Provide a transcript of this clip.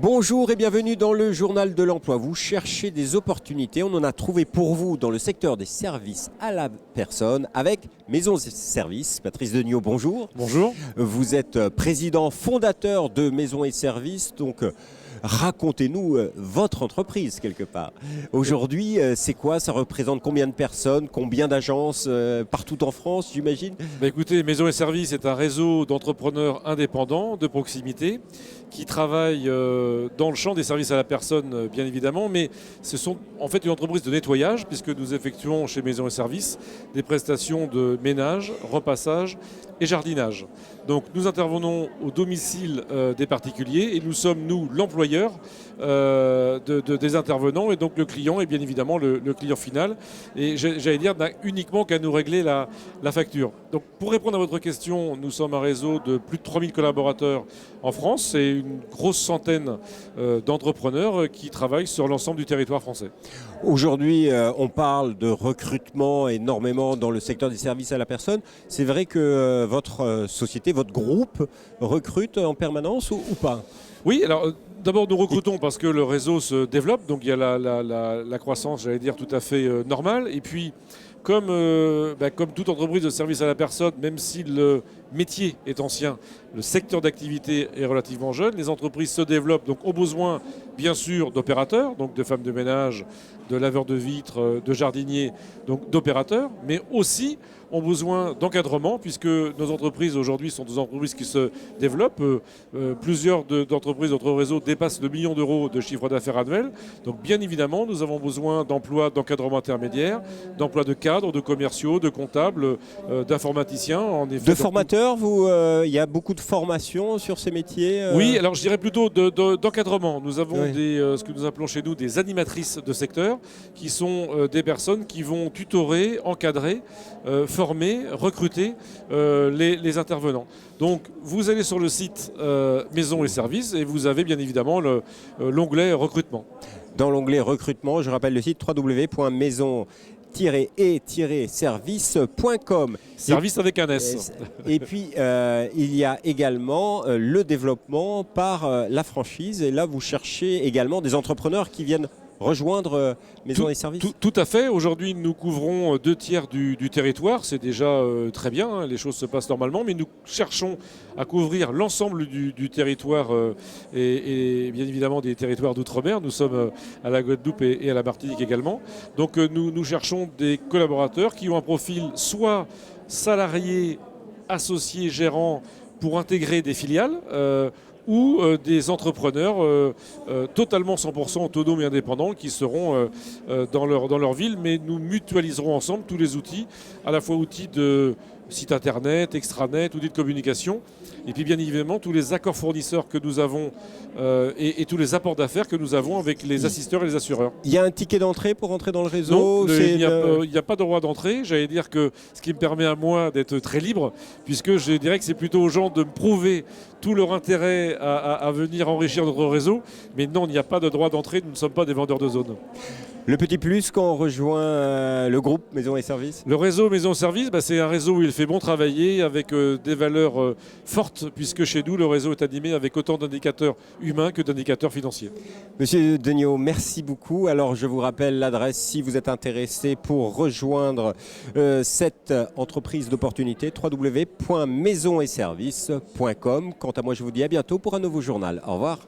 Bonjour et bienvenue dans le journal de l'emploi. Vous cherchez des opportunités, on en a trouvé pour vous dans le secteur des services à la personne avec Maisons et Services. Patrice Degnaud, bonjour. Bonjour. Vous êtes président fondateur de Maisons et Services, donc racontez-nous votre entreprise quelque part. Aujourd'hui, c'est quoi? Ça représente combien de personnes, combien d'agences partout en France, j'imagine? Écoutez, Maisons et Services est un réseau d'entrepreneurs indépendants de proximité qui travaillent dans le champ des services à la personne, bien évidemment, mais ce sont en fait une entreprise de nettoyage puisque nous effectuons chez Maisons et Services des prestations de ménage, repassage et jardinage. Donc nous intervenons au domicile des particuliers et nous sommes, nous, l'employeur des intervenants, et donc le client est bien évidemment le client final. Et j'allais dire, n'a uniquement qu'à nous régler la facture. Donc pour répondre à votre question, nous sommes un réseau de plus de 3000 collaborateurs en France et une grosse centaine d'entrepreneurs qui travaillent sur l'ensemble du territoire français. Aujourd'hui, on parle de recrutement énormément dans le secteur des services à la personne. C'est vrai que votre société, votre groupe recrute en permanence ou pas? Oui, alors d'abord nous recrutons parce que le réseau se développe, donc il y a la croissance, j'allais dire, tout à fait normale. Et puis, comme toute entreprise de service à la personne, même si le métier est ancien, le secteur d'activité est relativement jeune, les entreprises se développent, donc ont besoin bien sûr d'opérateurs, donc de femmes de ménage, de laveurs de vitres, de jardiniers, donc d'opérateurs, mais aussi ont besoin d'encadrement, puisque nos entreprises aujourd'hui sont des entreprises qui se développent. Plusieurs d'entreprises de notre réseau dépassent le million d'euros de chiffre d'affaires annuel. Donc bien évidemment, nous avons besoin d'emplois d'encadrement intermédiaire, d'emplois de cadres, de commerciaux, de comptables, d'informaticiens. En effet, de formateurs, il y a beaucoup de formations sur ces métiers Oui, alors je dirais plutôt d'encadrement. Nous avons ce que nous appelons chez nous des animatrices de secteur, qui sont des personnes qui vont tutorer, encadrer, former, recruter les intervenants. Donc vous allez sur le site Maisons et Services et vous avez bien évidemment l'onglet recrutement. Dans l'onglet recrutement, je rappelle le site www.maison-et-service.com. Service avec un S. Et puis, il y a également le développement par la franchise. Et là, vous cherchez également des entrepreneurs qui viennent rejoindre Maisons et Services. Tout à fait. Aujourd'hui, nous couvrons 2/3 du territoire. C'est déjà très bien. Hein. Les choses se passent normalement. Mais nous cherchons à couvrir l'ensemble du territoire et bien évidemment des territoires d'outre-mer. Nous sommes à la Guadeloupe et à la Martinique également. Donc nous cherchons des collaborateurs qui ont un profil soit salarié, associé, gérant pour intégrer des filiales ou des entrepreneurs totalement 100% autonomes et indépendants qui seront dans leur ville, mais nous mutualiserons ensemble tous les outils, à la fois outils de site internet, extranet, outils de communication, et puis bien évidemment tous les accords fournisseurs que nous avons et tous les apports d'affaires que nous avons avec les assisteurs et les assureurs. Il y a un ticket d'entrée pour entrer dans le réseau? Non, il n'y a pas de droit d'entrée. J'allais dire que ce qui me permet à moi d'être très libre, puisque je dirais que c'est plutôt aux gens de me prouver tout leur intérêt à venir enrichir notre réseau. Mais non, il n'y a pas de droit d'entrée, nous ne sommes pas des vendeurs de zone. Le petit plus quand on rejoint le groupe Maisons et Services? Le réseau Maisons et Services, c'est un réseau où il fait bon travailler avec des valeurs fortes, puisque chez nous, le réseau est animé avec autant d'indicateurs humains que d'indicateurs financiers. Monsieur Degnaud, merci beaucoup. Alors je vous rappelle l'adresse si vous êtes intéressé pour rejoindre cette entreprise d'opportunité, www.maisonsetservices.com. Quant à moi, je vous dis à bientôt pour un nouveau journal. Au revoir.